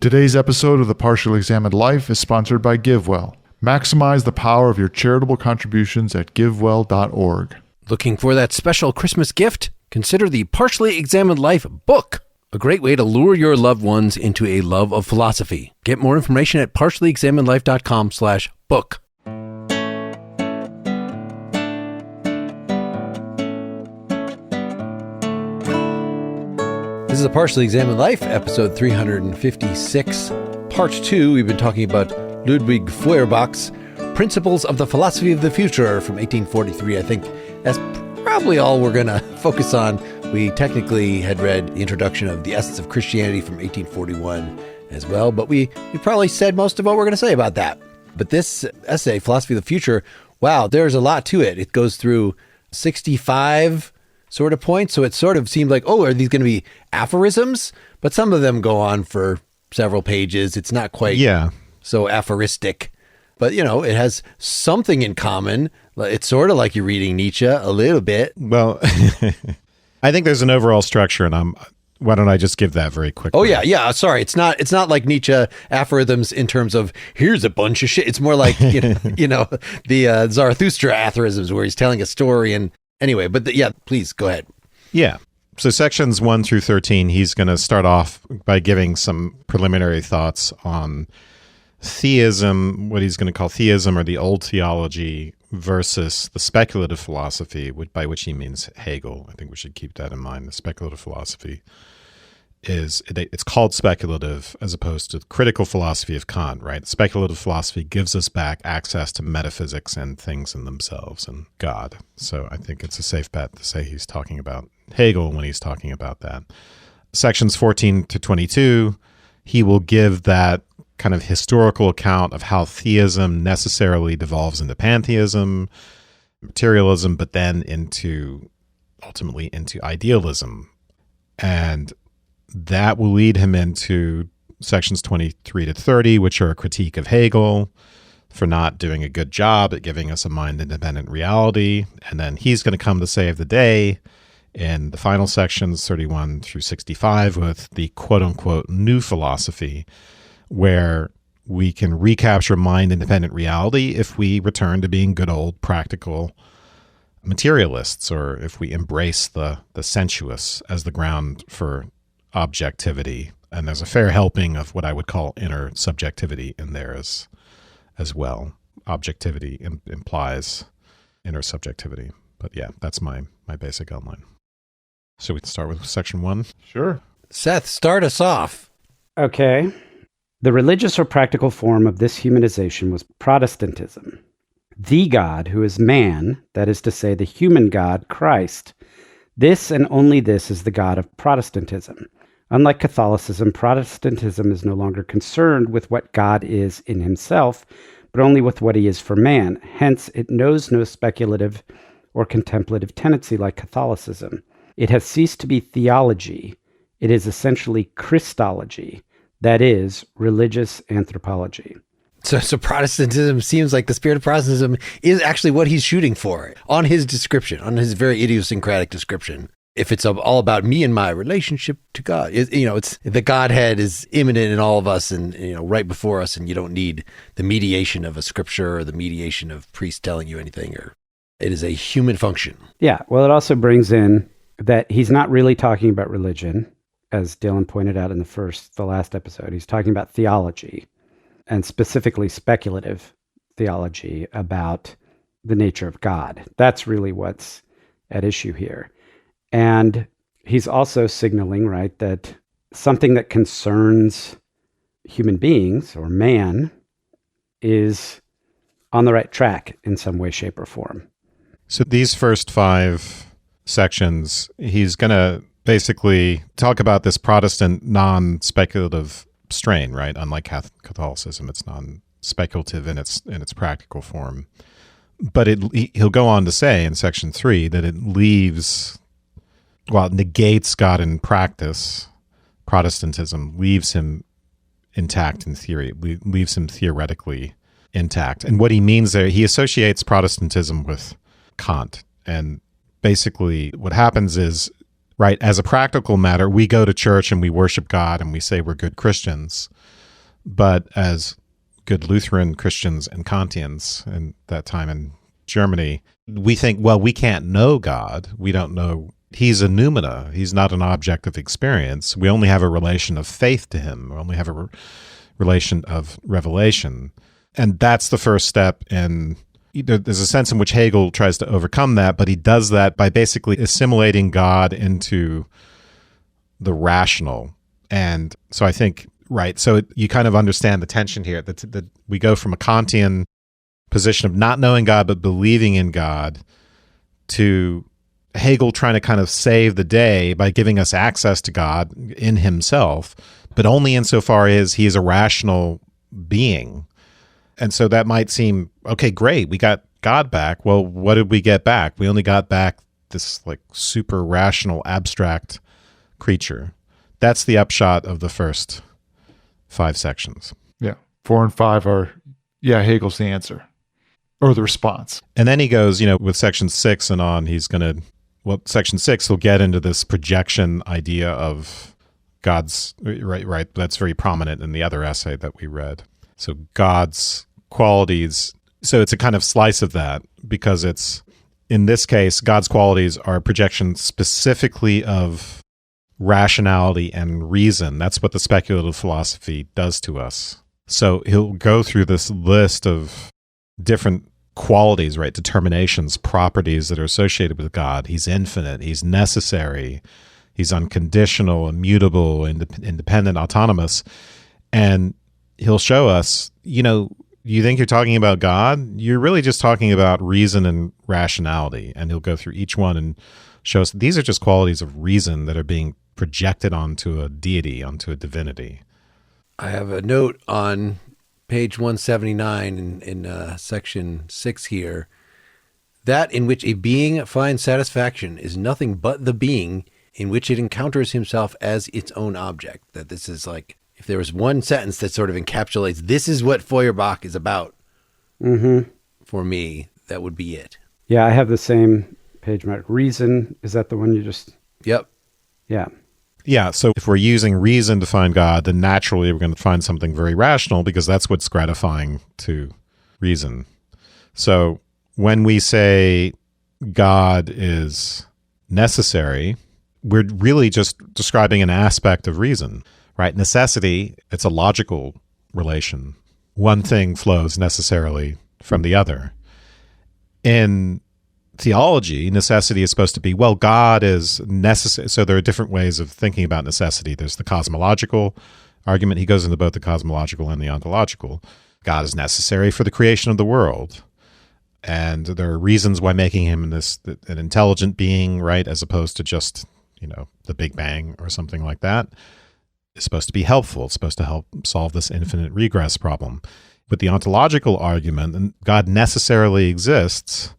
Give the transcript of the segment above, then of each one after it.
Today's episode of The Partially Examined Life is sponsored by GiveWell. Maximize the power of your charitable contributions at givewell.org. Looking for that special Christmas gift? Consider the Partially Examined Life book, a great way to lure your loved ones into a love of philosophy. Get more information at partiallyexaminedlife.com/book. This is A Partially Examined Life, episode 356, part 2. We've been talking about Ludwig Feuerbach's Principles of the Philosophy of the Future from 1843. I think that's probably all we're going to focus on. We technically had read the introduction of The Essence of Christianity from 1841 as well, but we probably said most of what we're going to say about that. But this essay, Philosophy of the Future, wow, there's a lot to it. It goes through 65 sort of points, so it sort of seemed like, oh, are these going to be aphorisms? But some of them go on for several pages. It's not quite so aphoristic. But, you know, it has something in common. It's sort of like you're reading Nietzsche a little bit. Well, I think there's an overall structure, and why don't I just give that very quickly? Oh, yeah. Sorry, it's not like Nietzsche aphorisms in terms of here's a bunch of shit. It's more like, the Zarathustra aphorisms where he's telling a story. And anyway, but please go ahead. Yeah. So sections 1 through 13, he's going to start off by giving some preliminary thoughts on theism, what he's going to call theism or the old theology versus the speculative philosophy, by which he means Hegel. I think we should keep that in mind. The speculative philosophy it's called speculative as opposed to the critical philosophy of Kant, right? Speculative philosophy gives us back access to metaphysics and things in themselves and God. So I think it's a safe bet to say he's talking about Hegel when he's talking about that. Sections 14 to 22, he will give that kind of historical account of how theism necessarily devolves into pantheism, materialism, but then ultimately into idealism. And that will lead him into sections 23 to 30, which are a critique of Hegel for not doing a good job at giving us a mind-independent reality. And then he's going to come to save the day in the final sections, 31 through 65, with the quote-unquote new philosophy, where we can recapture mind-independent reality if we return to being good old practical materialists, or if we embrace the sensuous as the ground for objectivity. And there's a fair helping of what I would call inner subjectivity in there as well. Objectivity implies inner subjectivity. But yeah, that's my basic outline. So we can start with section 1? Sure. Seth, start us off. Okay. The religious or practical form of this humanization was Protestantism. The God, who is man, that is to say, the human God, Christ, this and only this is the God of Protestantism. Unlike Catholicism, Protestantism is no longer concerned with what God is in himself, but only with what he is for man. Hence, it knows no speculative or contemplative tendency like Catholicism. It has ceased to be theology. It is essentially Christology, that is, religious anthropology. So Protestantism seems like the spirit of Protestantism is actually what he's shooting for on his description, on his very idiosyncratic description. If it's all about me and my relationship to God, it's the Godhead is immanent in all of us and, right before us, and you don't need the mediation of a scripture or the mediation of priests telling you anything, or it is a human function. Yeah. Well, it also brings in that he's not really talking about religion, as Dylan pointed out in the last episode. He's talking about theology, and specifically speculative theology about the nature of God. That's really what's at issue here. And he's also signaling, right, that something that concerns human beings or man is on the right track in some way, shape, or form. So these first 5 sections, he's going to basically talk about this Protestant non-speculative strain, right? Unlike Catholicism, it's non-speculative in its practical form. But he'll go on to say in section 3 that it negates God in practice. Protestantism leaves him intact in theory, leaves him theoretically intact. And what he means there, he associates Protestantism with Kant. And basically what happens is, right, as a practical matter, we go to church and we worship God and we say we're good Christians. But as good Lutheran Christians and Kantians in that time in Germany, we think, well, we can't know God. We don't know. He's a noumena. He's not an object of experience. We only have a relation of faith to him. We only have a relation of revelation. And that's the first step in, there's a sense in which Hegel tries to overcome that, but he does that by basically assimilating God into the rational. And so I think, right, so you kind of understand the tension here, that we go from a Kantian position of not knowing God but believing in God to Hegel trying to kind of save the day by giving us access to God in himself, but only insofar as he is a rational being. And so that might seem, okay, great, we got God back. Well, what did we get back? We only got back this like super rational, abstract creature. That's the upshot of the first 5 sections. Yeah. 4 and 5 are, Hegel's the answer or the response. And then he goes, with section 6 and on, section 6, he'll get into this projection idea of God's, right. That's very prominent in the other essay that we read. So God's qualities. So it's a kind of slice of that because it's, in this case, God's qualities are a projection specifically of rationality and reason. That's what the speculative philosophy does to us. So he'll go through this list of different qualities, right? Determinations, properties that are associated with God. He's infinite. He's necessary. He's unconditional, immutable, independent, autonomous. And he'll show us, you think you're talking about God? You're really just talking about reason and rationality. And he'll go through each one and show us these are just qualities of reason that are being projected onto a deity, onto a divinity. I have a note on page 179 in section 6 here. That in which a being finds satisfaction is nothing but the being in which it encounters himself as its own object. That this is like, if there was one sentence that sort of encapsulates, this is what Feuerbach is about, for me, that would be it. Yeah, I have the same page mark. Reason, is that the one you just... Yep. Yeah. Yeah, so if we're using reason to find God, then naturally we're going to find something very rational because that's what's gratifying to reason. So when we say God is necessary, we're really just describing an aspect of reason, right? Necessity, it's a logical relation. One thing flows necessarily from the other. In theology, necessity is supposed to be, well, God is necessary. So there are different ways of thinking about necessity. There's the cosmological argument. He goes into both the cosmological and the ontological. God is necessary for the creation of the world. And there are reasons why making him an intelligent being, right, as opposed to just, the Big Bang or something like that, is supposed to be helpful. It's supposed to help solve this infinite regress problem. With the ontological argument, God necessarily exists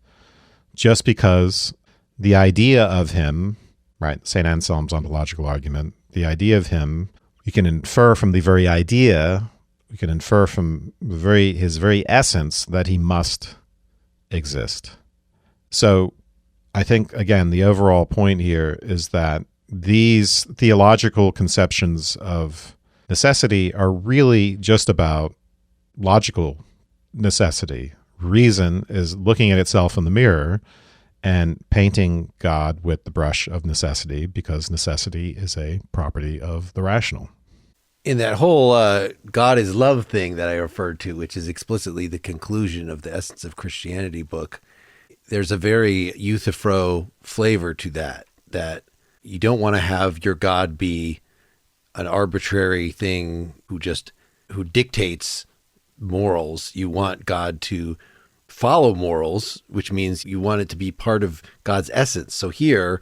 just because the idea of him, right, St. Anselm's ontological argument, the idea of him, we can infer from the very idea, we can infer from his very essence that he must exist. So I think, again, the overall point here is that these theological conceptions of necessity are really just about logical necessity. Reason is looking at itself in the mirror and painting God with the brush of necessity because necessity is a property of the rational. In that whole God is love thing that I referred to, which is explicitly the conclusion of the Essence of Christianity book, there's a very Euthyphro flavor to that you don't want to have your God be an arbitrary thing who dictates morals. You want God to follow morals, which means you want it to be part of God's essence. So here,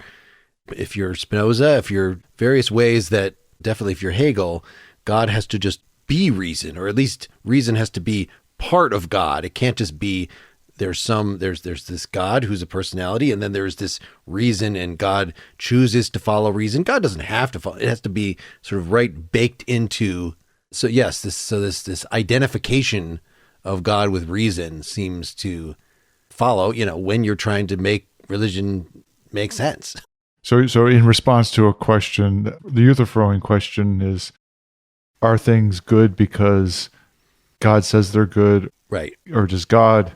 if you're Spinoza, if you're various ways that, definitely if you're Hegel, God has to just be reason, or at least reason has to be part of God. It can't just be there's this God who's a personality, and then there's this reason, and God chooses to follow reason. God doesn't have to follow. It has to be sort of baked into. So yes, this identification of God with reason seems to follow, when you're trying to make religion make sense. So in response to a question, the Euthyphroing question is, are things good because God says they're good, Right. or does God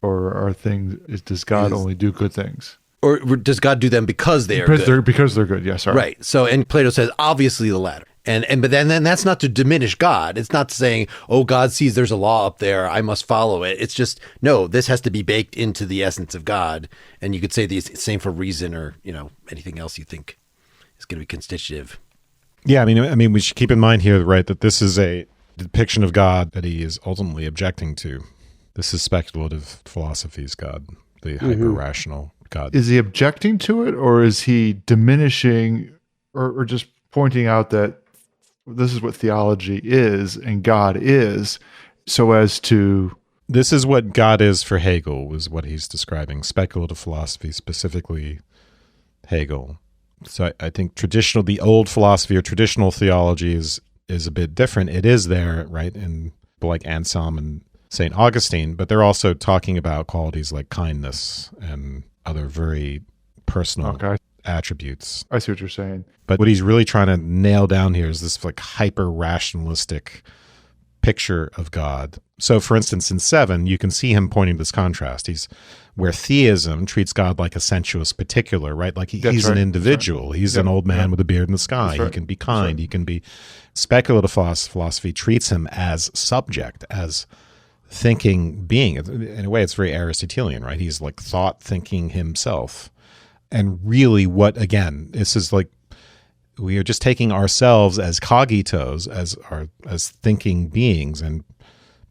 only do good things? Or does God do them because they are good? Because they're good. Yeah, sorry. Right. So, and Plato says obviously the latter. But then that's not to diminish God. It's not saying, oh, God sees there's a law up there, I must follow it. It's just, no, this has to be baked into the essence of God. And you could say the same for reason, or, anything else you think is going to be constitutive. Yeah, I mean, we should keep in mind here, right, that this is a depiction of God that he is ultimately objecting to. This is speculative philosophy's God, the hyper-rational God. Is he objecting to it, or is he diminishing, or just pointing out that this is what theology is and God is, so as to... This is what God is for Hegel, is what he's describing. Speculative philosophy, specifically Hegel. So I think the old philosophy or traditional theology is a bit different. It is there, right, in like Anselm and St. Augustine, but they're also talking about qualities like kindness and other very personal attributes. I see what you're saying. But what he's really trying to nail down here is this like hyper-rationalistic picture of God. So, for instance, in 7, you can see him pointing to this contrast. Where theism treats God like a sensuous particular, right? Like he's an individual. He's an old man with a beard in the sky. He can be kind. He can be... Speculative philosophy treats him as subject, as thinking being. In a way, it's very Aristotelian, right? He's like thought thinking himself. And really this is like, we are just taking ourselves as cogitos, as thinking beings, and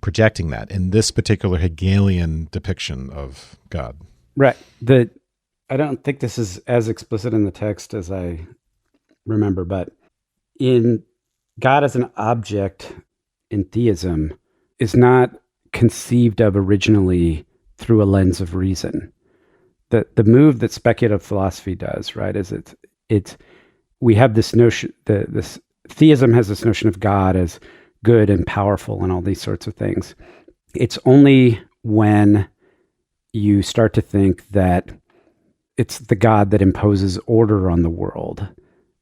projecting that in this particular Hegelian depiction of God. Right. I don't think this is as explicit in the text as I remember, but in God as an object in theism is not conceived of originally through a lens of reason. The move that speculative philosophy does, right, is we have this notion, this theism has this notion of God as good and powerful and all these sorts of things. It's only when you start to think that it's the God that imposes order on the world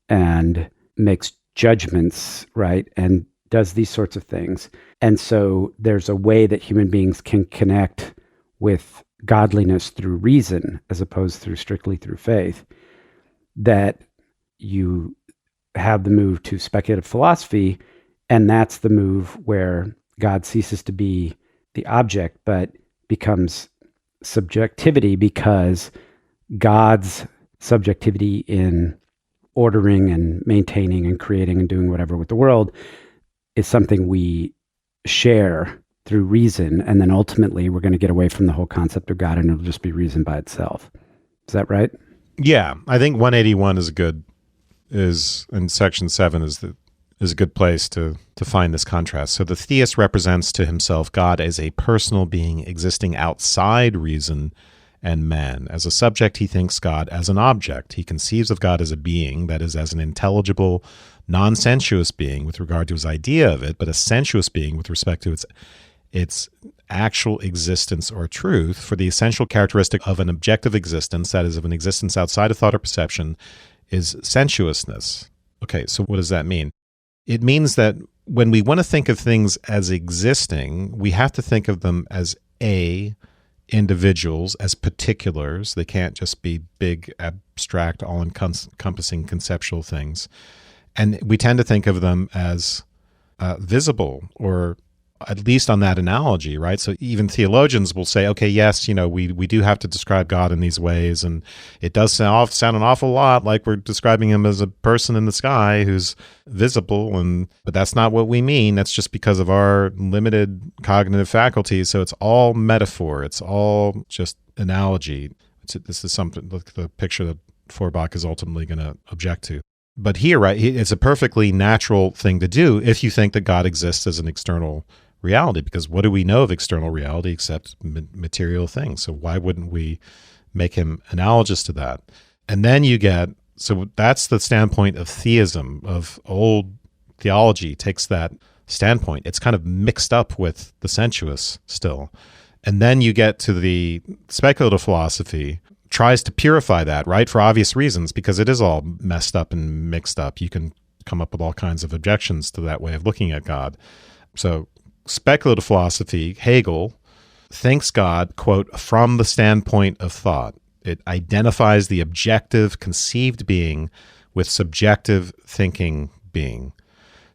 and makes judgments, right, and does these sorts of things. And so there's a way that human beings can connect with godliness through reason as opposed to strictly through faith, that you have the move to speculative philosophy, and that's the move where God ceases to be the object but becomes subjectivity, because God's subjectivity in ordering and maintaining and creating and doing whatever with the world is something we share through reason, and then ultimately we're going to get away from the whole concept of God and it'll just be reason by itself. Is that right? Yeah, I think 181 is in section 7 is a good place to find this contrast. So the theist represents to himself God as a personal being existing outside reason and man. As a subject, he thinks God as an object. He conceives of God as a being, that is, as an intelligible, non-sensuous being with regard to his idea of it, but a sensuous being with respect to its actual existence or truth. For the essential characteristic of an objective existence, that is, of an existence outside of thought or perception, is sensuousness. Okay, so what does that mean? It means that when we want to think of things as existing, we have to think of them as individuals, as particulars. They can't just be big, abstract, all-encompassing conceptual things. And we tend to think of them as visible, or at least on that analogy, right? So even theologians will say, okay, yes, we do have to describe God in these ways, and it does sound an awful lot like we're describing him as a person in the sky who's visible, but that's not what we mean. That's just because of our limited cognitive faculties. So it's all metaphor. It's all just analogy. This is something like the picture that Feuerbach is ultimately going to object to. But here, right, it's a perfectly natural thing to do if you think that God exists as an external reality, because what do we know of external reality except material things? So why wouldn't we make him analogous to that? And then so that's the standpoint of theism, of old theology takes that standpoint. It's kind of mixed up with the sensuous still. And then you get to the speculative philosophy, tries to purify that, right, for obvious reasons, because it is all messed up and mixed up. You can come up with all kinds of objections to that way of looking at God. So speculative philosophy, Hegel, thinks God, quote, from the standpoint of thought. It identifies the objective conceived being with subjective thinking being.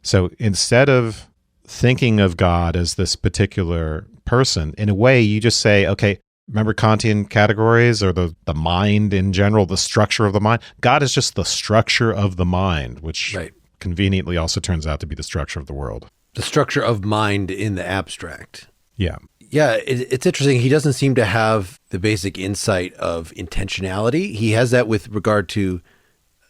So instead of thinking of God as this particular person, in a way you just say, okay, remember Kantian categories or the mind in general, the structure of the mind? God is just the structure of the mind, which conveniently also turns out to be the structure of the world. The structure of mind in the abstract. Yeah. Yeah, it's interesting. He doesn't seem to have the basic insight of intentionality. He has that with regard to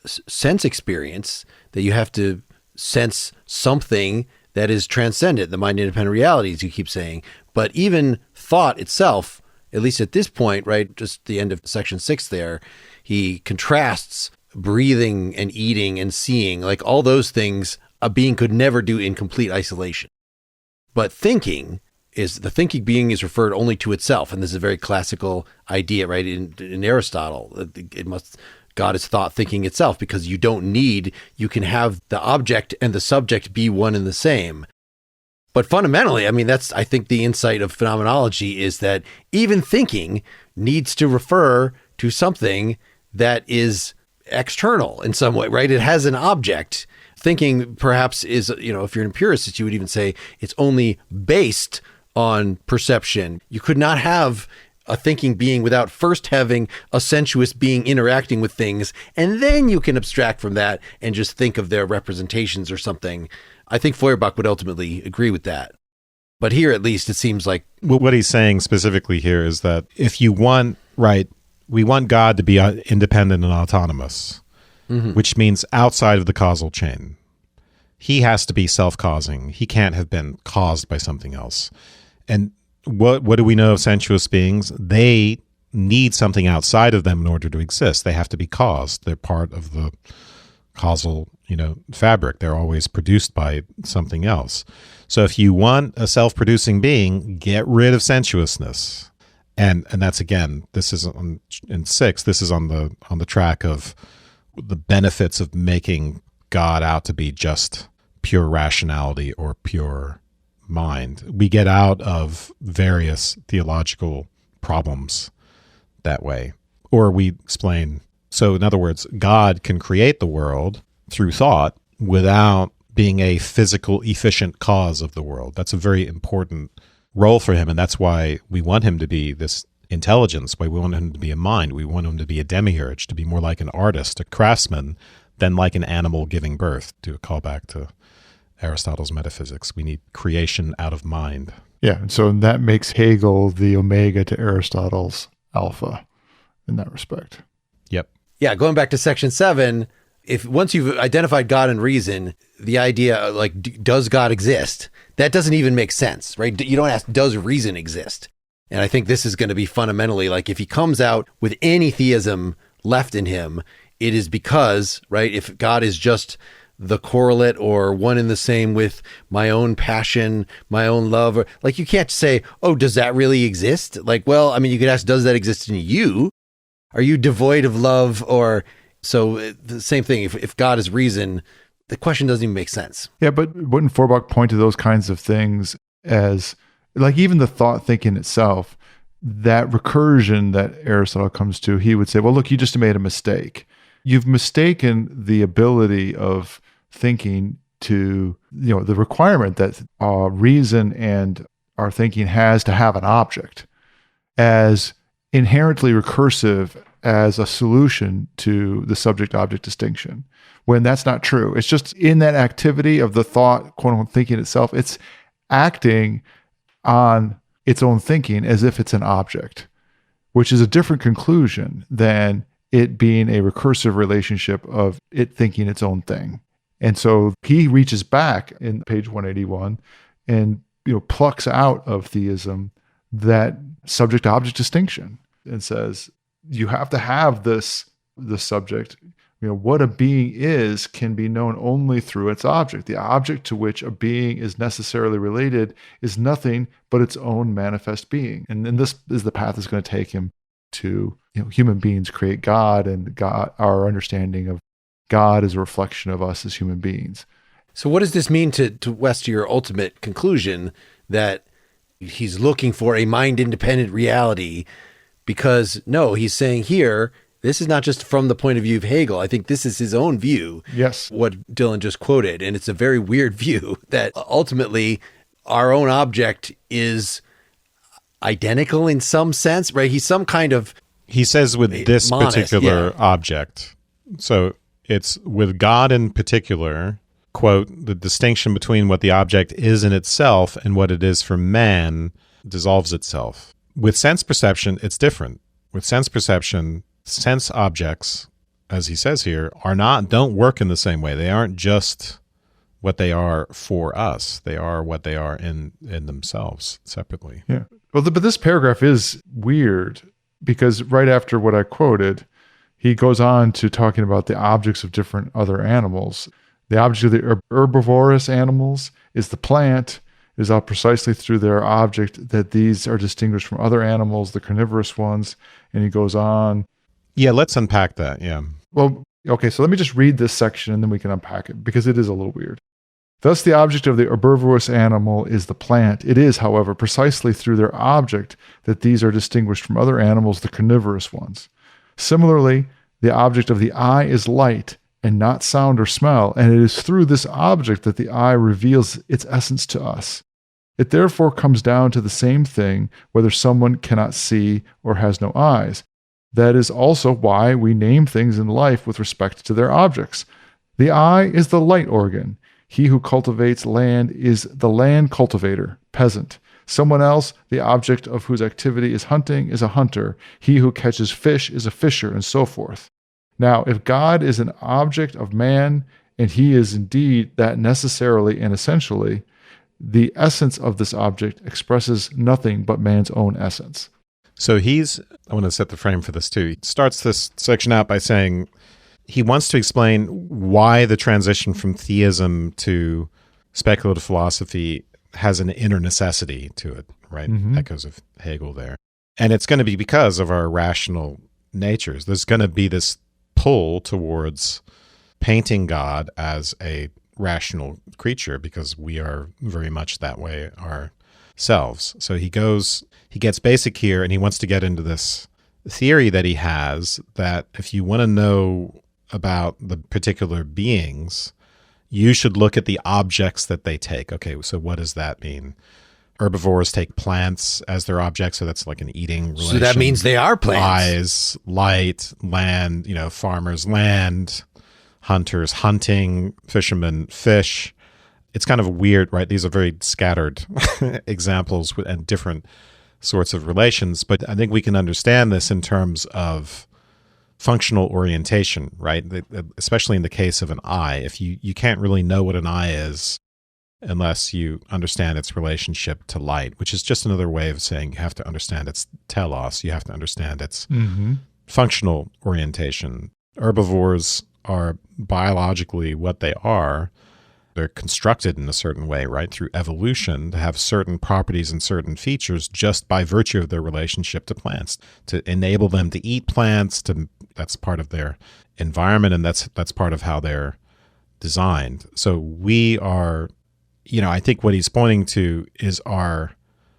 sense experience, that you have to sense something that is transcendent, the mind-independent realities you keep saying. But even thought itself, at least at this point, right, just the end of section 6 there, he contrasts breathing and eating and seeing, like all those things a being could never do in complete isolation. But thinking being is referred only to itself. And this is a very classical idea, right? In Aristotle, God is thought thinking itself, because you can have the object and the subject be one and the same. But fundamentally, I mean, that's, I think, the insight of phenomenology is that even thinking needs to refer to something that is external in some way, right? It has an object. Thinking perhaps is, if you're an empiricist, you would even say it's only based on perception. You could not have a thinking being without first having a sensuous being interacting with things, and then you can abstract from that and just think of their representations or something. I think Feuerbach would ultimately agree with that. But here, at least, it seems like... Well, what he's saying specifically here is that if you want, we want God to be independent and autonomous, which means outside of the causal chain. He has to be self-causing. He can't have been caused by something else. And what do we know of sensuous beings? They need something outside of them in order to exist. They have to be caused. They're part of the causal, fabric. They're always produced by something else. So if you want a self-producing being, get rid of sensuousness. And that's, again, this is in 6, this is on the track of the benefits of making God out to be just pure rationality or pure mind. We get out of various theological problems that way. Or we explain, so in other words, God can create the world through thought without being a physical, efficient cause of the world. That's a very important role for him, and that's why we want him to be this intelligence, why we want him to be a mind. We want him to be a demiurge, to be more like an artist, a craftsman, than like an animal giving birth, to call back to Aristotle's metaphysics. We need creation out of mind. Yeah, and so that makes Hegel the omega to Aristotle's alpha in that respect. Yep. Yeah, going back to section 7, if once you've identified God and reason, the idea does God exist? That doesn't even make sense, right? You don't ask, does reason exist? And I think this is going to be fundamentally if he comes out with any theism left in him, it is because, right, if God is just the correlate or one in the same with my own passion, my own love, or you can't say, oh, does that really exist? You could ask, does that exist in you? Are you devoid of love? Or so the same thing. If God is reason, the question doesn't even make sense. Yeah, but wouldn't Feuerbach point to those kinds of things as even the thought thinking itself, that recursion that Aristotle comes to, he would say, well, look, you just made a mistake. You've mistaken the ability of thinking to, the requirement that reason and our thinking has to have an object as inherently recursive as a solution to the subject-object distinction, when that's not true. It's just in that activity of the thought, quote-unquote, thinking itself, it's acting on its own thinking as if it's an object, which is a different conclusion than it being a recursive relationship of it thinking its own thing. And so he reaches back in page 181 and plucks out of theism that subject-object distinction and says, you have to have the subject. What a being is can be known only through its object. The object to which a being is necessarily related is nothing but its own manifest being. And then this is the path that's going to take him to, human beings create God, and God, our understanding of God is a reflection of us as human beings. So what does this mean to Wes, to your ultimate conclusion that he's looking for a mind-independent reality? Because, no, he's saying here, this is not just from the point of view of Hegel. I think this is his own view. Yes. What Dylan just quoted. And it's a very weird view that ultimately our own object is identical in some sense, right? He's some kind of... He says with this monist, particular object. So it's with God in particular, quote, the distinction between what the object is in itself and what it is for man dissolves itself. With sense perception, it's different. With sense perception, sense objects, as he says here, don't work in the same way. They aren't just what they are for us. They are what they are in themselves separately. Yeah. Well, but this paragraph is weird because right after what I quoted, he goes on to talking about the objects of different other animals. The object of the herbivorous animals is the plant. It is out precisely through their object that these are distinguished from other animals, the carnivorous ones. And he goes on. Yeah, let's unpack that. Yeah. Well, okay, so let me just read this section and then we can unpack it because it is a little weird. Thus, the object of the herbivorous animal is the plant. It is, however, precisely through their object that these are distinguished from other animals, the carnivorous ones. Similarly, the object of the eye is light and not sound or smell, and it is through this object that the eye reveals its essence to us. It therefore comes down to the same thing whether someone cannot see or has no eyes. That is also why we name things in life with respect to their objects. The eye is the light organ. He who cultivates land is the land cultivator, peasant. Someone else, the object of whose activity is hunting, is a hunter. He who catches fish is a fisher, and so forth. Now, if God is an object of man, and he is indeed that necessarily and essentially, the essence of this object expresses nothing but man's own essence. So I want to set the frame for this too. He starts this section out by saying he wants to explain why the transition from theism to speculative philosophy has an inner necessity to it, right? Mm-hmm. Echoes of Hegel there. And it's going to be because of our rational natures. There's going to be this pull towards painting God as a rational creature because we are very much that way ourselves. So he gets basic here and he wants to get into this theory that he has that if you want to know about the particular beings, you should look at the objects that they take. Okay, so what does that mean? Herbivores take plants as their objects, so that's like an eating relation. So that means they are plants. Eyes, light, land, farmers, land, hunters, hunting, fishermen, fish. It's kind of weird, right? These are very scattered examples and different sorts of relations, but I think we can understand this in terms of functional orientation, right? Especially in the case of an eye. If you can't really know what an eye is unless you understand its relationship to light, which is just another way of saying you have to understand its telos, you have to understand its functional orientation. Herbivores are biologically what they are. They're constructed in a certain way, right, through evolution to have certain properties and certain features just by virtue of their relationship to plants, to enable them to eat plants. That's part of their environment, and that's part of how they're designed. So we are, I think what he's pointing to is our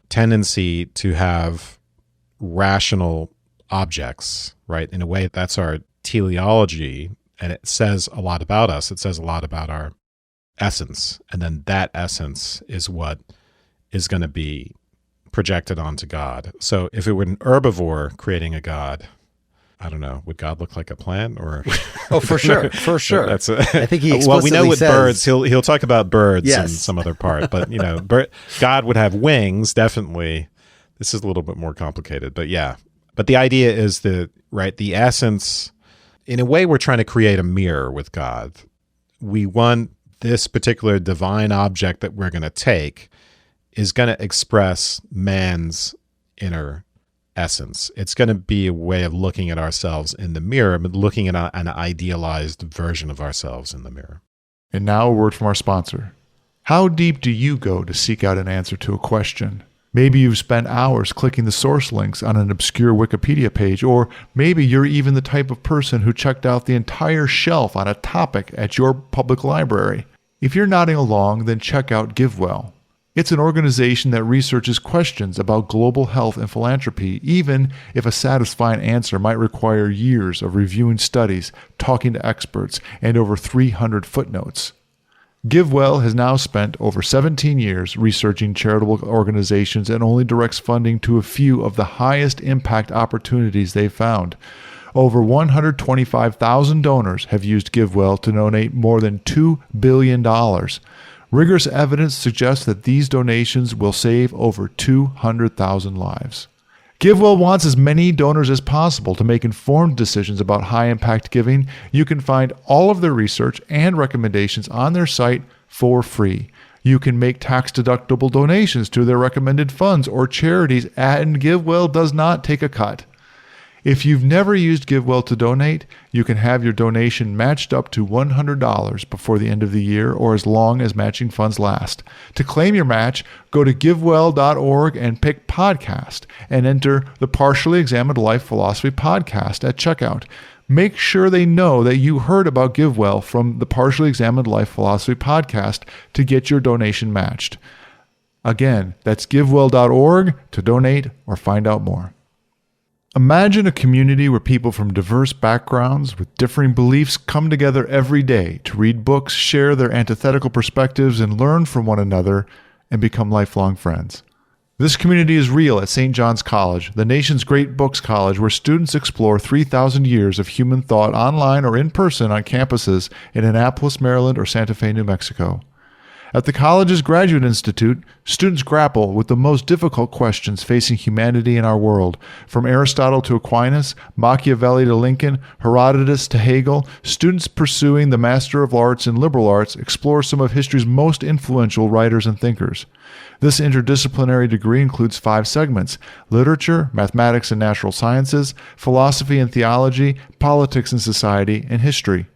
tendency to have rational objects, right? In a way, that's our teleology, and it says a lot about us. It says a lot about our essence, and then that essence is what is going to be projected onto God. So if it were an herbivore creating a God, I don't know, would God look like a plant or? Oh, for sure. I think he explicitly well, we know with says, birds, he'll talk about birds yes, in some other part, but God would have wings, definitely. This is a little bit more complicated, but yeah. But the idea is the essence, in a way, we're trying to create a mirror with God. We want this particular divine object that we're going to take is going to express man's inner essence. It's going to be a way of looking at ourselves in the mirror, but looking at an idealized version of ourselves in the mirror. And now a word from our sponsor. How deep do you go to seek out an answer to a question? Maybe you've spent hours clicking the source links on an obscure Wikipedia page, or maybe you're even the type of person who checked out the entire shelf on a topic at your public library. If you're nodding along, then check out GiveWell. It's an organization that researches questions about global health and philanthropy, even if a satisfying answer might require years of reviewing studies, talking to experts, and over 300 footnotes. GiveWell has now spent over 17 years researching charitable organizations and only directs funding to a few of the highest impact opportunities they've found. Over 125,000 donors have used GiveWell to donate more than $2 billion. Rigorous evidence suggests that these donations will save over 200,000 lives. GiveWell wants as many donors as possible to make informed decisions about high-impact giving. You can find all of their research and recommendations on their site for free. You can make tax-deductible donations to their recommended funds or charities, and GiveWell does not take a cut. If you've never used GiveWell to donate, you can have your donation matched up to $100 before the end of the year or as long as matching funds last. To claim your match, go to givewell.org and pick podcast and enter the Partially Examined Life Philosophy podcast at checkout. Make sure they know that you heard about GiveWell from the Partially Examined Life Philosophy podcast to get your donation matched. Again, that's givewell.org to donate or find out more. Imagine a community where people from diverse backgrounds with differing beliefs come together every day to read books, share their antithetical perspectives, and learn from one another and become lifelong friends. This community is real at St. John's College, the nation's great books college, where students explore 3,000 years of human thought online or in person on campuses in Annapolis, Maryland, or Santa Fe, New Mexico. At the college's Graduate Institute, students grapple with the most difficult questions facing humanity in our world. From Aristotle to Aquinas, Machiavelli to Lincoln, Herodotus to Hegel, students pursuing the Master of Arts and Liberal Arts explore some of history's most influential writers and thinkers. This interdisciplinary degree includes 5 segments: literature, mathematics and natural sciences, philosophy and theology, politics and society, and history.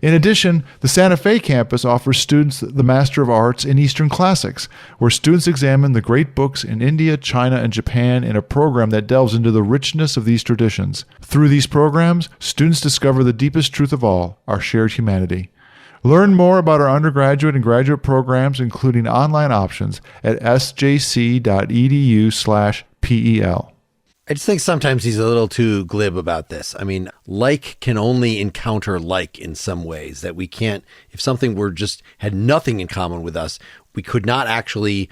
In addition, the Santa Fe campus offers students the Master of Arts in Eastern Classics, where students examine the great books in India, China, and Japan in a program that delves into the richness of these traditions. Through these programs, students discover the deepest truth of all, our shared humanity. Learn more about our undergraduate and graduate programs, including online options, at sjc.edu/PEL. I just think sometimes he's a little too glib about this. I mean, like can only encounter like in some ways, that we can't, if something were just had nothing in common with us, we could not actually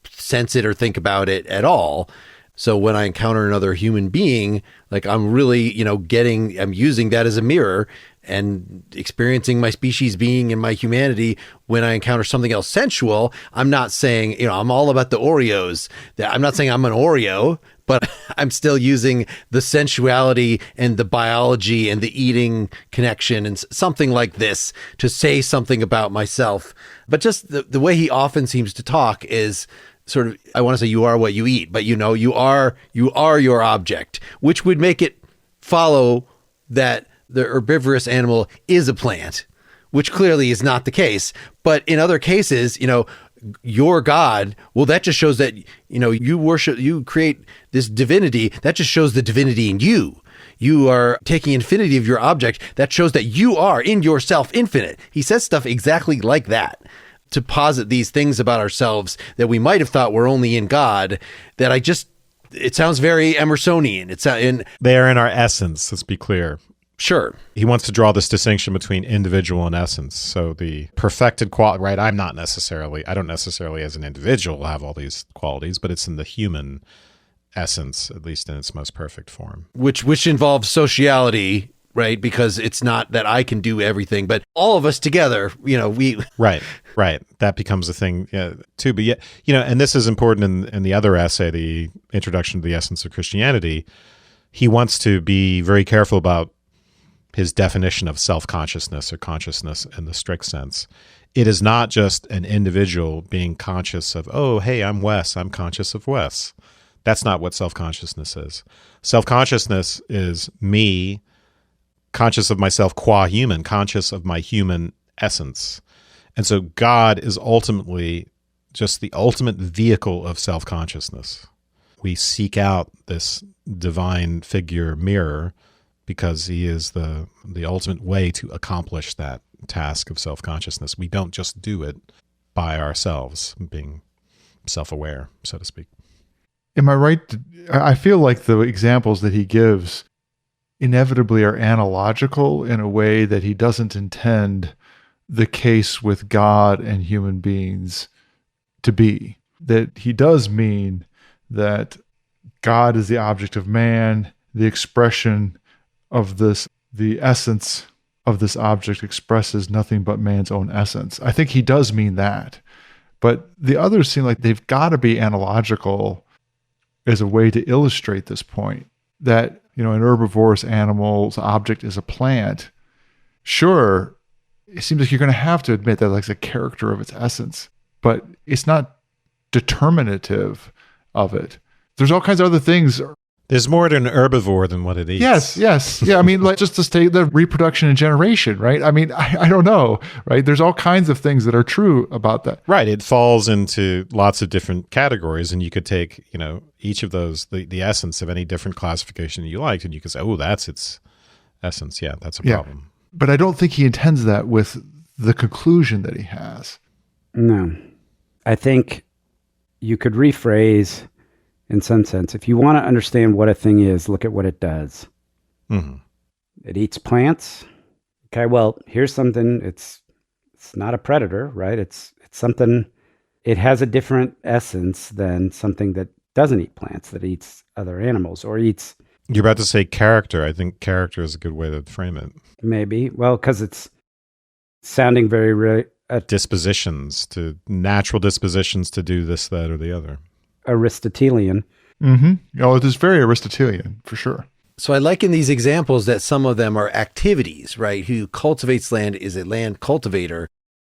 sense it or think about it at all. So when I encounter another human being, like I'm really, I'm using that as a mirror and experiencing my species being and my humanity. When I encounter something else sensual, I'm not saying, I'm all about the Oreos. I'm not saying I'm an Oreo, but I'm still using the sensuality and the biology and the eating connection and something like this to say something about myself. But just the way he often seems to talk is sort of, I want to say you are what you eat, but you are your object, which would make it follow that the herbivorous animal is a plant, which clearly is not the case. But in other cases, your God, well, that just shows that, you worship, you create this divinity. That just shows the divinity in you. You are taking infinity of your object. That shows that you are in yourself infinite. He says stuff exactly like that to posit these things about ourselves that we might have thought were only in God, that it sounds very Emersonian. They are in our essence, let's be clear. Sure. He wants to draw this distinction between individual and essence. So the perfected quality, right? I don't necessarily as an individual have all these qualities, but it's in the human essence, at least in its most perfect form. Which involves sociality, right? Because it's not that I can do everything, but all of us together, we... Right. That becomes a thing too. But yet, and this is important in the other essay, the Introduction to the Essence of Christianity. He wants to be very careful about his definition of self-consciousness or consciousness in the strict sense. It is not just an individual being conscious of, oh, hey, I'm Wes, I'm conscious of Wes. That's not what self-consciousness is. Self-consciousness is me conscious of myself qua human, conscious of my human essence. And so God is ultimately just the ultimate vehicle of self-consciousness. We seek out this divine figure mirror because he is the ultimate way to accomplish that task of self-consciousness. We don't just do it by ourselves, being self-aware, so to speak. Am I right? I feel like the examples that he gives inevitably are analogical in a way that he doesn't intend the case with God and human beings to be. That he does mean that God is the object of man, the expression of this, the essence of this object expresses nothing but man's own essence. I think he does mean that. But the others seem like they've got to be analogical as a way to illustrate this point that, an herbivorous animal's object is a plant. Sure, it seems like you're going to have to admit that like the character of its essence, but it's not determinative of it. There's all kinds of other things. There's more to an herbivore than what it eats. Yes. Yeah, I mean, like just to state the reproduction and generation, right? I mean, I don't know, right? There's all kinds of things that are true about that. Right. It falls into lots of different categories, and you could take, each of those, the essence of any different classification you liked, and you could say, oh, that's its essence. Yeah, that's a problem. But I don't think he intends that with the conclusion that he has. No. I think you could rephrase in some sense. If you want to understand what a thing is, look at what it does. Mm-hmm. It eats plants. Okay, well, here's something. It's not a predator, right? It's something. It has a different essence than something that doesn't eat plants, that eats other animals or eats. You're about to say character. I think character is a good way to frame it. Maybe. Well, because it's sounding very natural dispositions to do this, that, or the other. Aristotelian. Mm-hmm. Oh, it is very Aristotelian, for sure. So I like in these examples that some of them are activities, right? Who cultivates land is a land cultivator.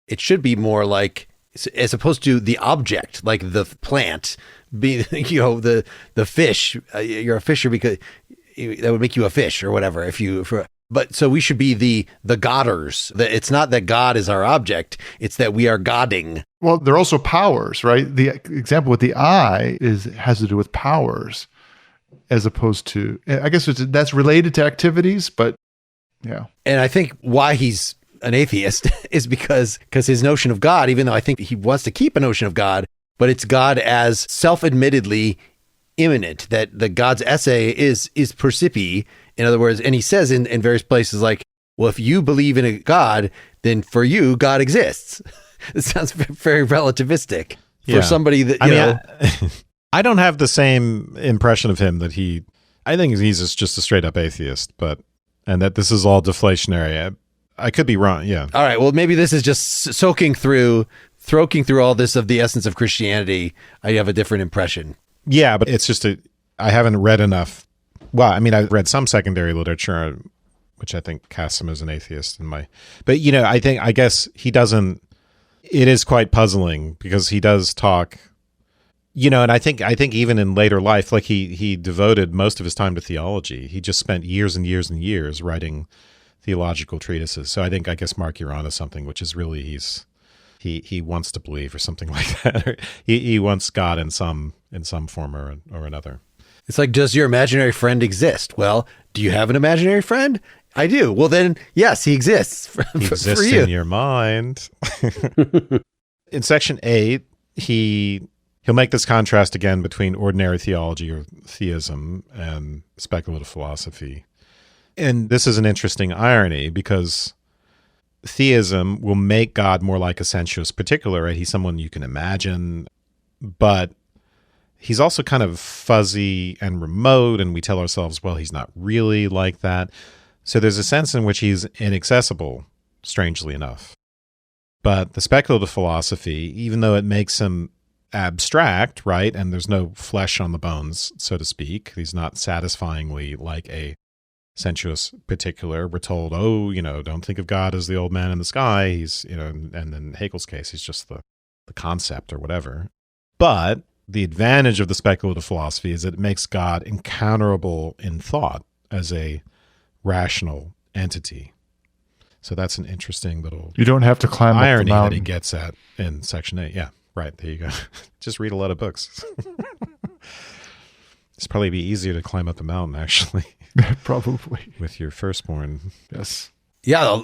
It should be more like, as opposed to the object, like the plant, be the fish. You're a fisher because that would make you a fish or whatever. But so we should be the godders. It's not that God is our object; it's that we are godding. Well, they're also powers, right? The example with the eye has to do with powers, as opposed to, I guess that's related to activities, but yeah. And I think why he's an atheist is because his notion of God, even though I think he wants to keep a notion of God, but it's God as self-admittedly immanent, that the God's essay is percipi. In other words, and he says in various places like, well, if you believe in a God, then for you, God exists. It sounds very relativistic for somebody that, I don't have the same impression of him that I think he's just a straight up atheist, and that this is all deflationary. I could be wrong. Yeah. All right. Well, maybe this is just throking through all this of the essence of Christianity. I have a different impression. Yeah, but it's just I haven't read enough. Well, I mean, I've read some secondary literature, which I think casts him as an atheist but I guess he doesn't, it is quite puzzling because he does talk, and I think even in later life, like he devoted most of his time to theology. He just spent years and years and years writing theological treatises. So I guess Mark, you're onto something, which is really he wants to believe or something like that. he wants God in some form or another. It's like, does your imaginary friend exist? Well, do you have an imaginary friend? I do. Well, then, yes, he exists. He exists in your mind. In section 8, he'll make this contrast again between ordinary theology or theism and speculative philosophy. And this is an interesting irony because theism will make God more like a sensuous particular, right? He's someone you can imagine, but he's also kind of fuzzy and remote, and we tell ourselves, well, he's not really like that. So there's a sense in which he's inaccessible, strangely enough. But the speculative philosophy, even though it makes him abstract, right, and there's no flesh on the bones, so to speak, he's not satisfyingly like a sensuous particular. We're told, don't think of God as the old man in the sky. He's, and in Haeckel's case, he's just the concept or whatever. But the advantage of the speculative philosophy is that it makes God encounterable in thought as a rational entity. So that's an interesting little you don't have to climb irony up the that he gets at in section 8. Yeah. Right, there you go. Just read a lot of books. It's probably be easier to climb up a mountain, actually, Probably. with your firstborn. Yes. Yeah,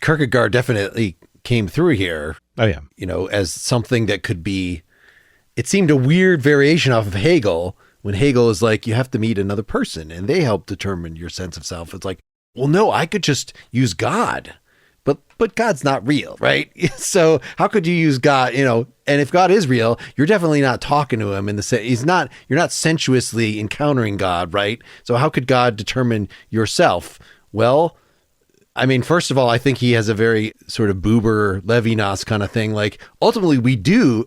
Kierkegaard definitely came through here, Oh, yeah. as something that could be, it seemed a weird variation off of Hegel, when Hegel is like, you have to meet another person and they help determine your sense of self. It's like, well, no, I could just use God, but God's not real, right? So how could you use God, and if God is real, you're definitely not talking to him in the sense, you're not sensuously encountering God, right? So how could God determine yourself? Well, I mean, first of all, I think he has a very sort of Buber, Levinas kind of thing. Like, ultimately, we do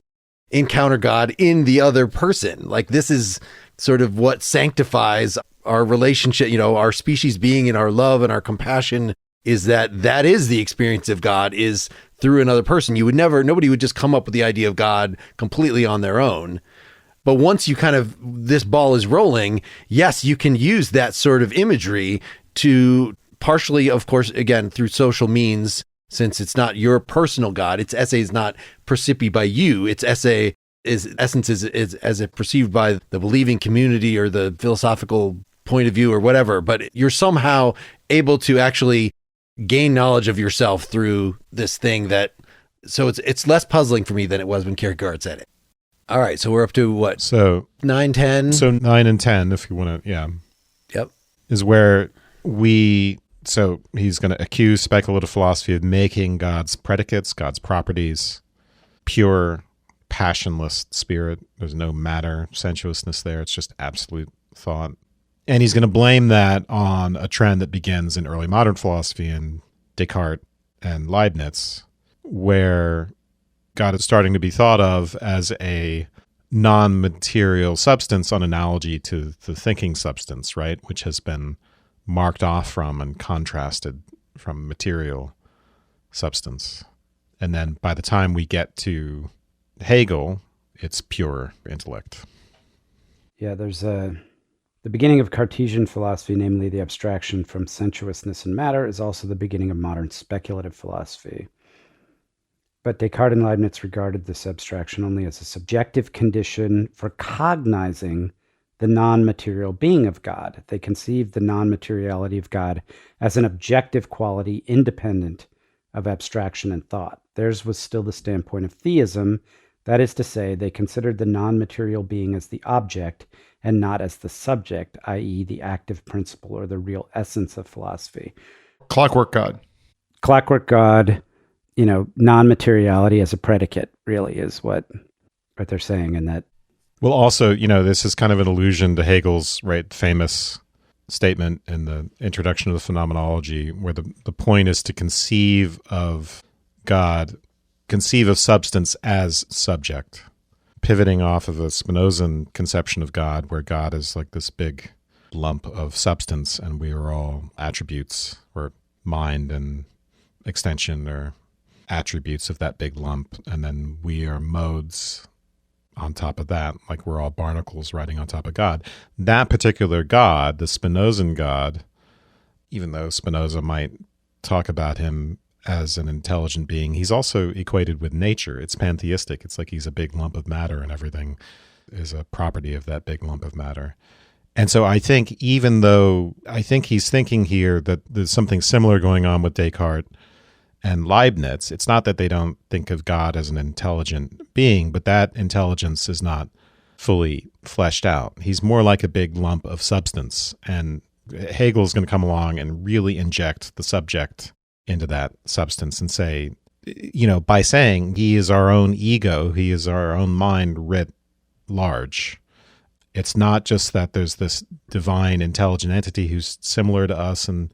encounter God in the other person. Like, this is sort of what sanctifies our relationship, our species being and our love and our compassion, is that is the experience of God, is through another person. Nobody would just come up with the idea of God completely on their own. But once you this ball is rolling, yes, you can use that sort of imagery to partially, of course, again, through social means, since it's not your personal God. Its essay is not percipi by you. Its essence is as it perceived by the believing community or the philosophical point of view or whatever. But you're somehow able to actually gain knowledge of yourself through this thing so it's less puzzling for me than it was when Kierkegaard said it. All right, so we're up to what? So 9, 10? So 9 and 10, if you want to, yeah. Yep. Is where so he's going to accuse speculative philosophy of making God's predicates, God's properties, pure, passionless spirit. There's no matter, sensuousness there. It's just absolute thought. And he's going to blame that on a trend that begins in early modern philosophy in Descartes and Leibniz, where God is starting to be thought of as a non-material substance on analogy to the thinking substance, right? Which has been marked off from and contrasted from material substance. And then by the time we get to Hegel, it's pure intellect. Yeah, there's the beginning of Cartesian philosophy, namely the abstraction from sensuousness and matter, is also the beginning of modern speculative philosophy. But Descartes and Leibniz regarded this abstraction only as a subjective condition for cognizing the non-material being of God. They conceived the non-materiality of God as an objective quality independent of abstraction and thought. Theirs was still the standpoint of theism. That is to say, they considered the non-material being as the object and not as the subject, i.e. the active principle or the real essence of philosophy. Clockwork God. Clockwork God, non-materiality as a predicate really is what they're saying. And that, well, also, this is kind of an allusion to Hegel's famous statement in the introduction of the phenomenology, where the point is to conceive of God, conceive of substance as subject, pivoting off of a Spinozan conception of God, where God is like this big lump of substance and we are all attributes, or mind and extension or attributes of that big lump, and then we are modes on top of that, like we're all barnacles riding on top of God. That particular God, the Spinozan God, even though Spinoza might talk about him as an intelligent being, he's also equated with nature. It's pantheistic. It's like he's a big lump of matter and everything is a property of that big lump of matter. And so I think he's thinking here that there's something similar going on with Descartes and Leibniz. It's not that they don't think of God as an intelligent being, but that intelligence is not fully fleshed out. He's more like a big lump of substance. And Hegel's going to come along and really inject the subject into that substance and say, by saying he is our own ego, he is our own mind writ large. It's not just that there's this divine intelligent entity who's similar to us in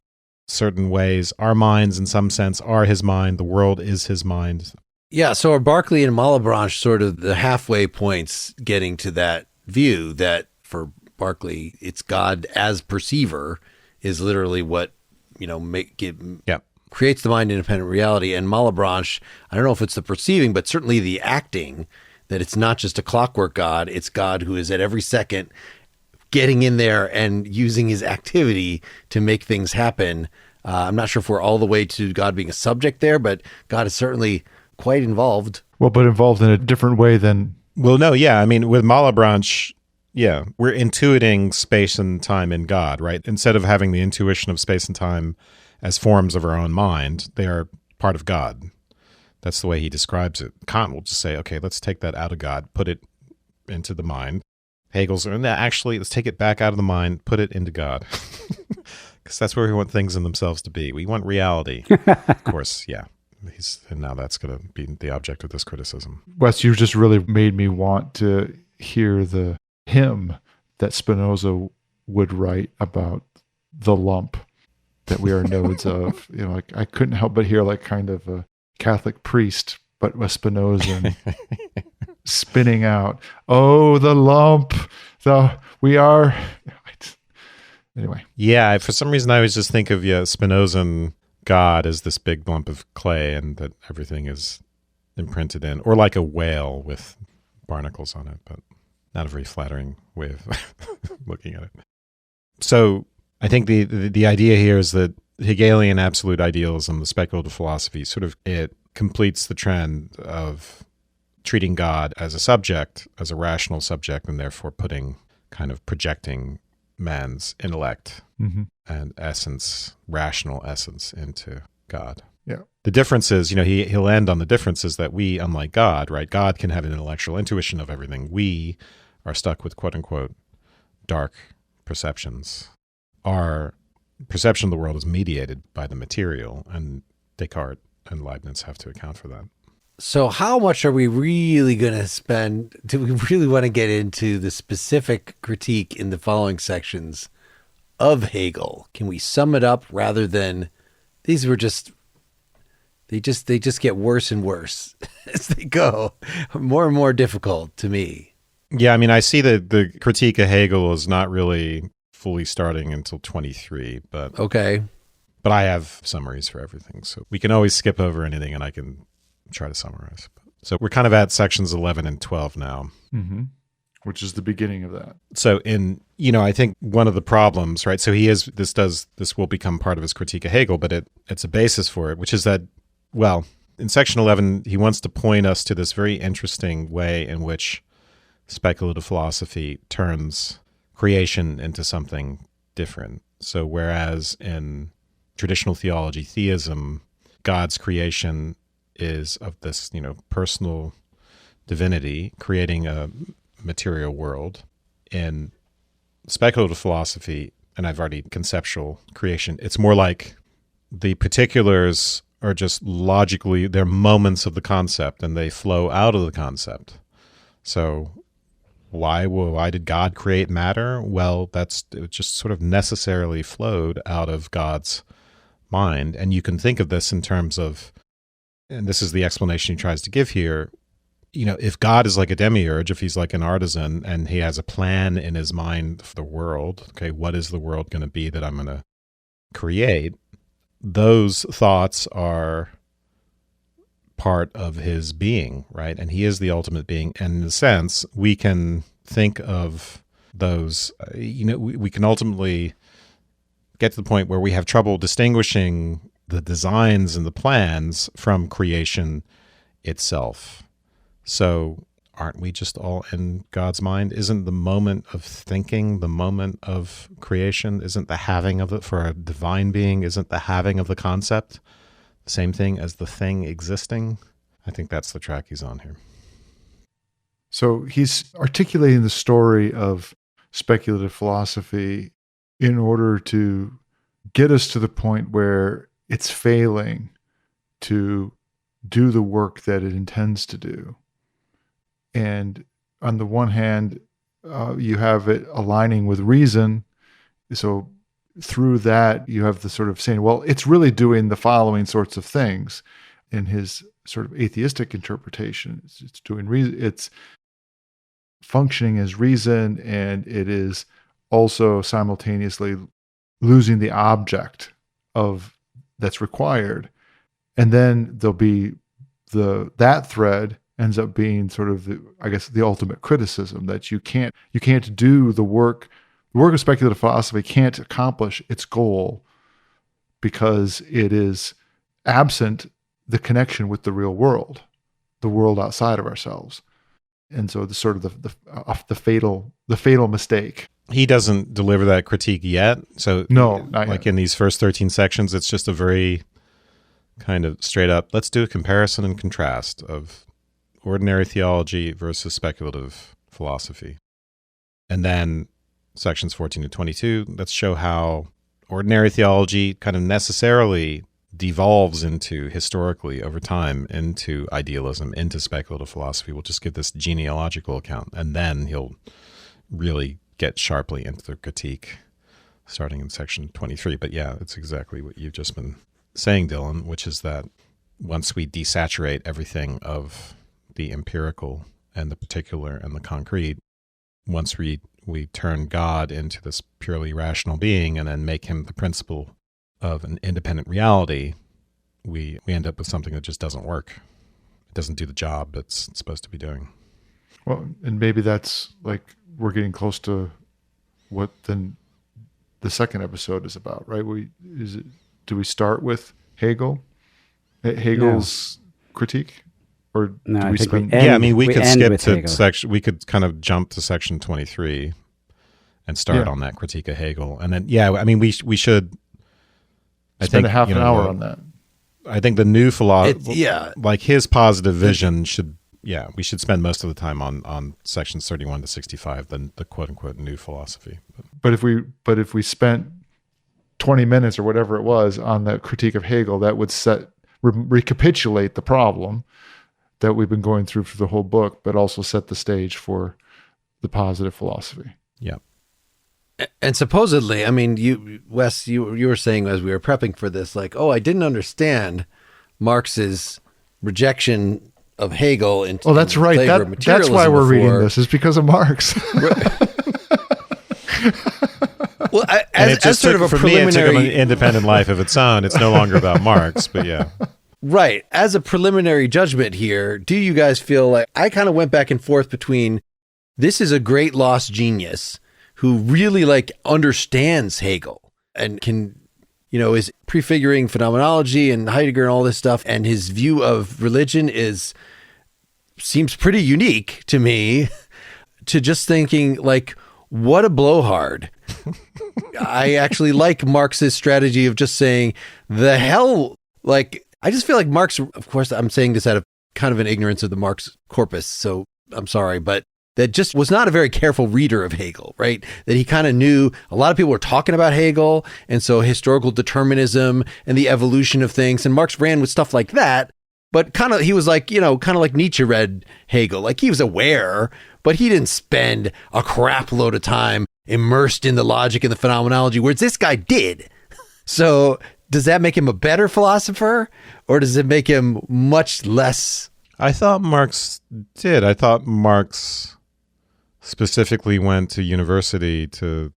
certain ways. Our minds, in some sense, are his mind. The world is his mind. Yeah, so are Berkeley and Malebranche sort of the halfway points getting to that view that for Berkeley, it's God as perceiver is literally what, creates the mind independent reality. And Malebranche, I don't know if it's the perceiving, but certainly the acting, that it's not just a clockwork God, it's God who is at every second getting in there and using his activity to make things happen. I'm not sure if we're all the way to God being a subject there, but God is certainly quite involved. Well, but involved in a different way than... Well, no, yeah. I mean, with Malebranche, yeah, we're intuiting space and time in God, right? Instead of having the intuition of space and time as forms of our own mind, they are part of God. That's the way he describes it. Kant will just say, okay, let's take that out of God, put it into the mind. Hegel's, actually, let's take it back out of the mind, put it into God. Because that's where we want things in themselves to be. We want reality. Of course, yeah. And now that's going to be the object of this criticism. Wes, you just really made me want to hear the hymn that Spinoza would write about the lump that we are nodes of. You know, like I couldn't help but hear like kind of a Catholic priest, but a Spinozan spinning out, "Oh, the lump, we are." Anyway. Yeah, for some reason I always just think of Spinozan God as this big lump of clay and that everything is imprinted in, or like a whale with barnacles on it, but not a very flattering way of looking at it. So I think the idea here is that Hegelian absolute idealism, the speculative philosophy, sort of it completes the trend of treating God as a subject, as a rational subject, and therefore projecting man's intellect and essence, rational essence, into God. Yeah. The difference is, he'll end on the difference is that we, unlike God, right? God can have an intellectual intuition of everything. We are stuck with quote unquote dark perceptions. Our perception of the world is mediated by the material, and Descartes and Leibniz have to account for that. So how much are we really going to spend? Do we really want to get into the specific critique in the following sections of Hegel? Can we sum it up rather than these were just, they just get worse and worse as they go, more and more difficult to me. Yeah, I mean, I see that the critique of Hegel is not really fully starting until 23, but okay. But I have summaries for everything, so we can always skip over anything and I can try to summarize. So we're kind of at sections 11 and 12 now. Mm-hmm. Which is the beginning of that. So I think one of the problems, right? So this will become part of his critique of Hegel, but it's a basis for it, which is that, well, in section 11, he wants to point us to this very interesting way in which speculative philosophy turns creation into something different. So whereas in traditional theology, theism, God's creation is of this, personal divinity creating a material world. In speculative philosophy, and I've already conceptual creation, it's more like the particulars are just logically, they're moments of the concept and they flow out of the concept. So why did God create matter? Well, it just sort of necessarily flowed out of God's mind. And you can think of this in terms of, and this is the explanation he tries to give here, if God is like a demiurge, if he's like an artisan and he has a plan in his mind for the world, okay, what is the world going to be that I'm going to create? Those thoughts are part of his being, right? And he is the ultimate being. And in a sense, we can think of those, we can ultimately get to the point where we have trouble distinguishing the designs and the plans from creation itself. So aren't we just all in God's mind? Isn't the moment of thinking the moment of creation? Isn't the having of it for a divine being? Isn't the having of the concept the same thing as the thing existing? I think that's the track he's on here. So he's articulating the story of speculative philosophy in order to get us to the point where it's failing to do the work that it intends to do. And on the one hand, you have it aligning with reason. So through that, you have the sort of saying, well, it's really doing the following sorts of things. In his sort of atheistic interpretation, it's doing reason, it's functioning as reason, and it is also simultaneously losing the object of that's required. And then there'll be that thread ends up being sort of the ultimate criticism that you can't do the work of speculative philosophy can't accomplish its goal because it is absent the connection with the real world. the world outside of ourselves. And so the sort of the fatal mistake. He doesn't deliver that critique yet. So No, not like yet. in these first 13 sections, it's just a very kind of straight up, let's do a comparison and contrast of ordinary theology versus speculative philosophy. And then sections 14 to 22, let's show how ordinary theology kind of necessarily devolves into, historically, over time, into idealism, into speculative philosophy. We'll just give this genealogical account, and then he'll really get sharply into the critique, starting in section 23. But yeah, it's exactly what you've just been saying, Dylan, which is that once we desaturate everything of the empirical and the particular and the concrete, once we turn God into this purely rational being and then make him the principle of an independent reality, we end up with something that just doesn't work. It doesn't do the job it's supposed to be doing. Well, and maybe that's like we're getting close to what then the second episode is about, right? Do we start with Hegel's critique, or No, do I we think spend? We could end skip with to Hegel. section. We could kind of jump to section 23 and start on that critique of Hegel, and then we should. Spend a half an hour on that. I think the new philosophy, Yeah. like his positive vision, we should spend most of the time on sections 31 to 65, the quote unquote new philosophy. But if we spent 20 minutes or whatever it was on the critique of Hegel, that would recapitulate the problem that we've been going through for the whole book, but also set the stage for the positive philosophy. Yeah. And supposedly, I mean, Wes, you were saying as we were prepping for this, like, oh, I didn't understand Marx's rejection of Hegel. Oh, that's right. That's why we're reading this, is because of Marx. Well, And it just sort of a for me, it took him an preliminary, independent life of its own. It's no longer about Marx, but yeah. right? As a preliminary judgment here, do you guys feel like I kind of went back and forth between this is a great lost genius who really understands Hegel and can, is prefiguring phenomenology and Heidegger and all this stuff, and his view of religion seems pretty unique to me, to just thinking what a blowhard. I actually like Marx's strategy of just saying the hell, I just feel like Marx, of course, I'm saying this out of kind of an ignorance of the Marx corpus, so I'm sorry, but that just was not a very careful reader of Hegel, right? That he kind of knew a lot of people were talking about Hegel, and so historical determinism and the evolution of things, and Marx ran with stuff like that, but he was kind of like Nietzsche read Hegel. He was aware, but he didn't spend a crap load of time immersed in the logic and the phenomenology, whereas this guy did. So does that make him a better philosopher, or does it make him much less? I thought Marx did. I thought Marx specifically went to university to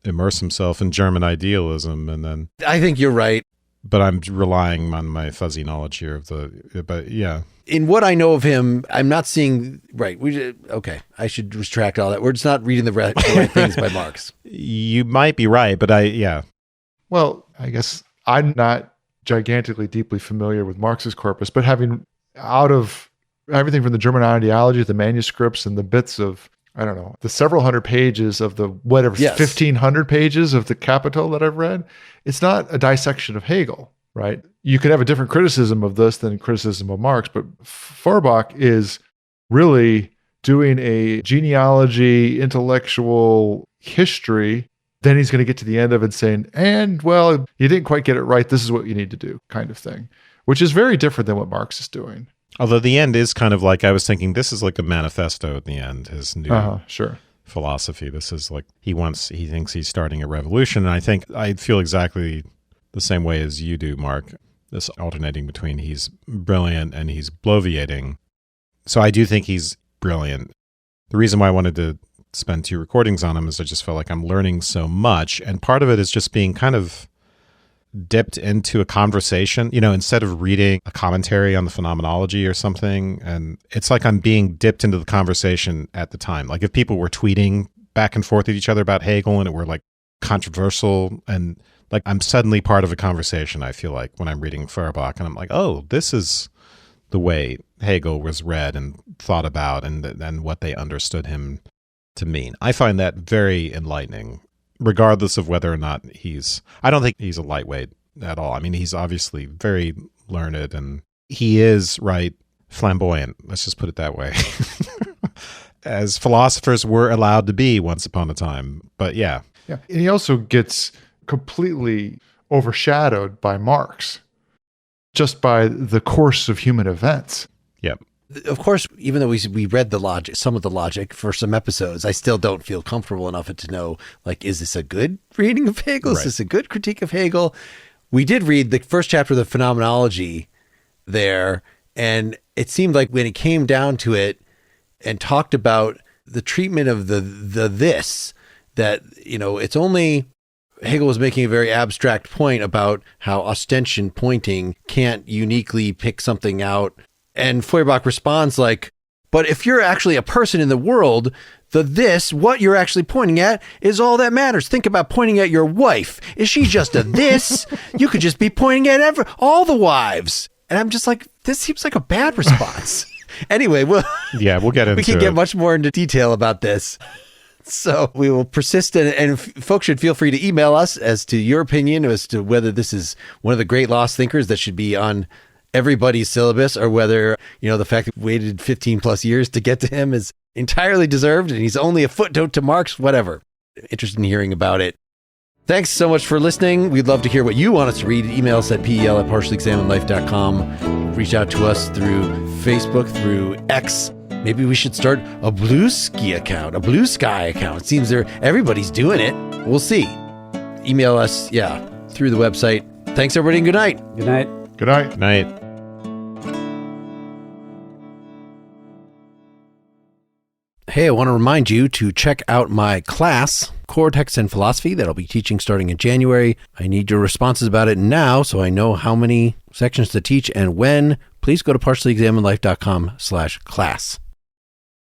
immerse himself in German idealism, and then I think you're right. But I'm relying on my fuzzy knowledge here but yeah. In what I know of him, I'm not seeing, right. Okay. I should retract all that. We're just not reading the right things by Marx. You might be right, but Well, I guess I'm not gigantically deeply familiar with Marx's corpus, but having out of everything from the German ideology, the manuscripts and the bits of, I don't know, the several hundred pages of the 1,500 pages of the Capital that I've read, it's not a dissection of Hegel, right? You could have a different criticism of this than criticism of Marx, but Feuerbach is really doing a genealogy, intellectual history. Then he's going to get to the end of it saying, you didn't quite get it right. This is what you need to do, kind of thing, which is very different than what Marx is doing. Although the end is kind of I was thinking this is like a manifesto at the end, his new philosophy. This is he thinks he's starting a revolution. And I think I feel exactly the same way as you do, Mark, this alternating between he's brilliant and he's bloviating. So I do think he's brilliant. The reason why I wanted to spend 2 recordings on him is I just felt like I'm learning so much. And part of it is just being kind of dipped into a conversation, instead of reading a commentary on the phenomenology or something. And it's like I'm being dipped into the conversation at the time. If people were tweeting back and forth at each other about Hegel and it were controversial, and I'm suddenly part of a conversation, I feel like, when I'm reading Feuerbach, and I'm like, oh, this is the way Hegel was read and thought about and what they understood him to mean. I find that very enlightening, regardless of whether or not I don't think he's a lightweight at all. I mean, he's obviously very learned, and he is, right, flamboyant. Let's just put it that way. As philosophers were allowed to be once upon a time. But yeah. Yeah. And he also gets completely overshadowed by Marx, just by the course of human events. Yep. Of course, even though we read the logic, some of the logic for some episodes, I still don't feel comfortable enough to know, like, is this a good reading of Hegel? Is this a good critique of Hegel? We did read the first chapter of the Phenomenology there, and it seemed like when it came down to it and talked about the treatment of the this, that, it's only... Hegel was making a very abstract point about how ostension, pointing, can't uniquely pick something out. And Feuerbach responds like, but if you're actually a person in the world, what you're actually pointing at is all that matters. Think about pointing at your wife. Is she just a this? You could just be pointing at all the wives. And I'm just like, this seems like a bad response. Anyway, we'll get into it. We can get much more into detail about this. So we will persist, and folks should feel free to email us as to your opinion as to whether this is one of the great lost thinkers that should be on everybody's syllabus, or whether, the fact that we waited 15 plus years to get to him is entirely deserved and he's only a footnote to Marx, whatever. Interested in hearing about it. Thanks so much for listening. We'd love to hear what you want us to read. Email us at pel@partiallyexaminedlife.com. Reach out to us through Facebook, through X. Maybe we should start a Blue Sky account. It seems everybody's doing it. We'll see. Email us, through the website. Thanks, everybody, and good night. Good night. Good night. Good night. Hey, I want to remind you to check out my class, Core Text and Philosophy, that I'll be teaching starting in January. I need your responses about it now so I know how many sections to teach and when. Please go to partiallyexaminedlife.com/class.